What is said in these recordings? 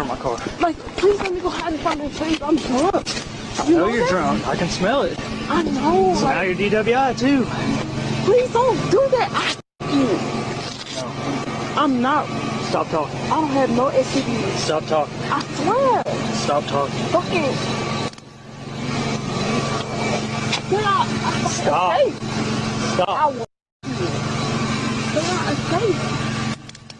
front of my car. Like, please let me go hide in front of the place. I'm drunk. I know you're drunk. I can smell it. I know. So now you're DWI too. Please don't do that. You. No. I'm not. Stop talking. I don't have no STDs. Stop talking. I swear. Stop talking. Fuck it. Stop. Stop. I want you. They're not safe.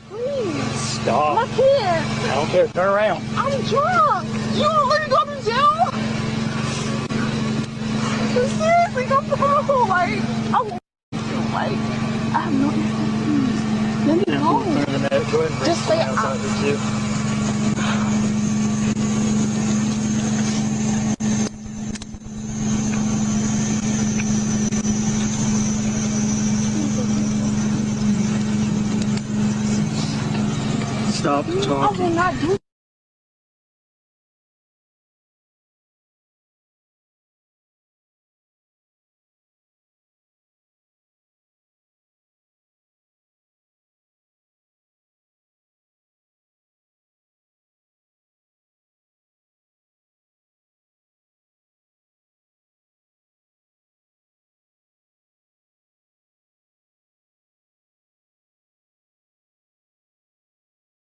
Please. Stop. My kid. I don't care. Turn around. I'm drunk. You don't let me go to jail? Seriously, come through. Like, I want you. Like, I have no STDs. Let me know. Go ahead and Just say outside here too. Stop talking. I will not do.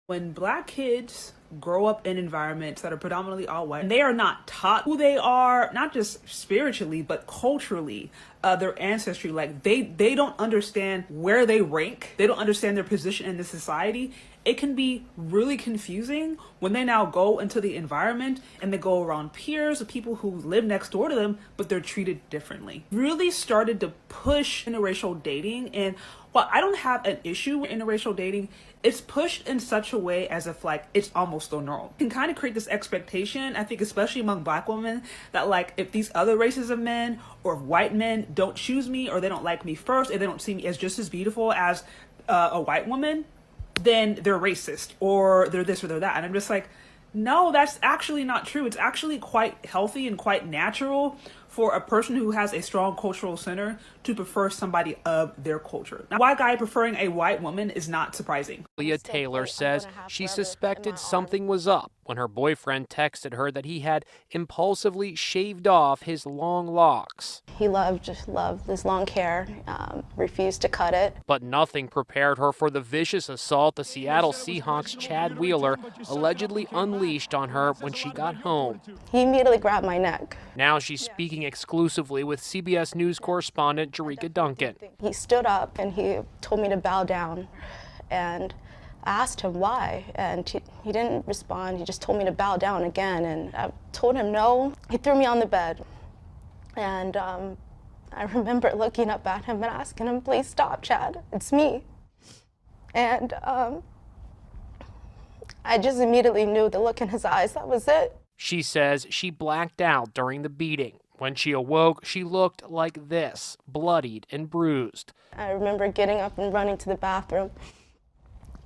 When Black kids grow up in environments that are predominantly all white, and they are not taught who they are, not just spiritually, but culturally, their ancestry, like they don't understand where they rank. They don't understand their position in the society. It can be really confusing when they now go into the environment and they go around peers or people who live next door to them, but they're treated differently. Really started to push interracial dating, and while I don't have an issue with interracial dating, it's pushed in such a way as if like it's almost so normal. It can kind of create this expectation, I think especially among Black women, that like if these other races of men or if white men don't choose me or they don't like me first and they don't see me as just as beautiful as a white woman, then they're racist or they're this or they're that. And I'm just like, no, that's actually not true. It's actually quite healthy and quite natural for a person who has a strong cultural center to prefer somebody of their culture. Now, a white guy preferring a white woman is not surprising. Leah Taylor says she suspected something was up when her boyfriend texted her that he had impulsively shaved off his long locks. He loved this long hair, refused to cut it. But nothing prepared her for the vicious assault the Seattle Seahawks' Chad Wheeler allegedly unleashed on her when she got home. He immediately grabbed my neck. Now she's speaking exclusively with CBS News correspondent Jerika Duncan. He stood up and he told me to bow down, and I asked him why, and he didn't respond. He just told me to bow down again, and I told him no. He threw me on the bed, and I remember looking up at him and asking him, please stop, Chad, it's me. And I just immediately knew the look in his eyes, that was it. She says she blacked out during the beating. When she awoke, she looked like this, bloodied and bruised. I remember getting up and running to the bathroom.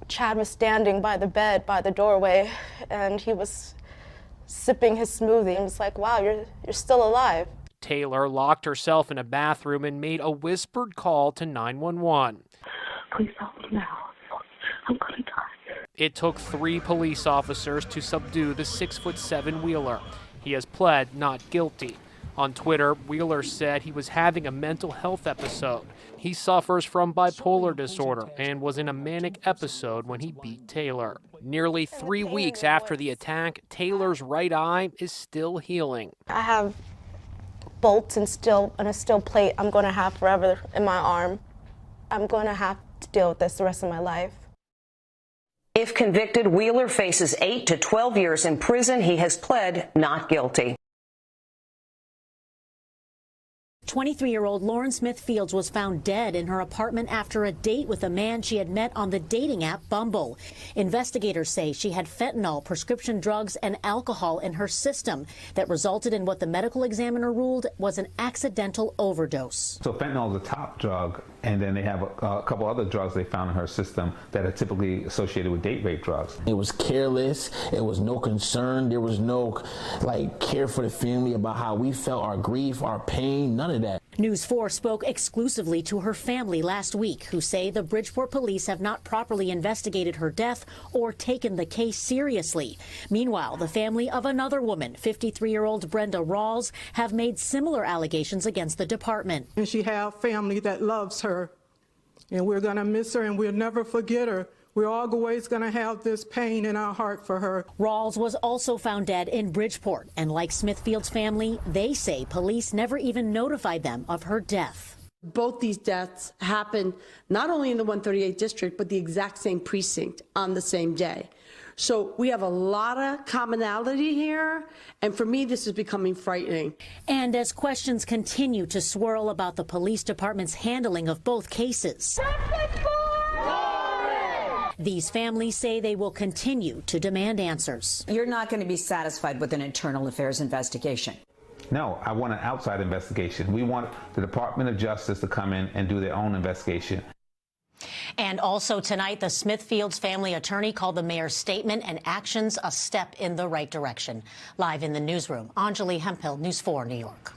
Chad was standing by the bed, by the doorway, and he was sipping his smoothie and was like, wow, you're still alive. Taylor locked herself in a bathroom and made a whispered call to 911. Please help me now. I'm gonna die. It took 3 police officers to subdue the 6'7" Wheeler. He has pled not guilty. On Twitter, Wheeler said he was having a mental health episode. He suffers from bipolar disorder and was in a manic episode when he beat Taylor. Nearly 3 weeks after the attack, Taylor's right eye is still healing. I have bolts and a steel plate I'm going to have forever in my arm. I'm going to have to deal with this the rest of my life. If convicted, Wheeler faces 8 to 12 years in prison. He has pled not guilty. 23-year-old Lauren Smith Fields was found dead in her apartment after a date with a man she had met on the dating app Bumble. Investigators say she had fentanyl, prescription drugs, and alcohol in her system that resulted in what the medical examiner ruled was an accidental overdose. So fentanyl is the top drug, and then they have a couple other drugs they found in her system that are typically associated with date rape drugs. It was careless. It was no concern. There was no care for the family about how we felt, our grief, our pain, none of that. News 4 spoke exclusively to her family last week, who say the Bridgeport police have not properly investigated her death or taken the case seriously. Meanwhile, the family of another woman, 53-year-old Brenda Rawls, have made similar allegations against the department. And she has family that loves her, and we're going to miss her and we'll never forget her. We're always going to have this pain in our heart for her. Rawls was also found dead in Bridgeport, and like Smithfield's family, they say police never even notified them of her death. Both these deaths happened not only in the 138th district, but the exact same precinct on the same day. So we have a lot of commonality here, and for me, this is becoming frightening. And as questions continue to swirl about the police department's handling of both cases, these families say they will continue to demand answers. You're not going to be satisfied with an internal affairs investigation. No, I want an outside investigation. We want the Department of Justice to come in and do their own investigation. And also tonight, the Smithfield's family attorney called the mayor's statement and actions a step in the right direction. Live in the newsroom, Anjali Hemphill, News 4, New York.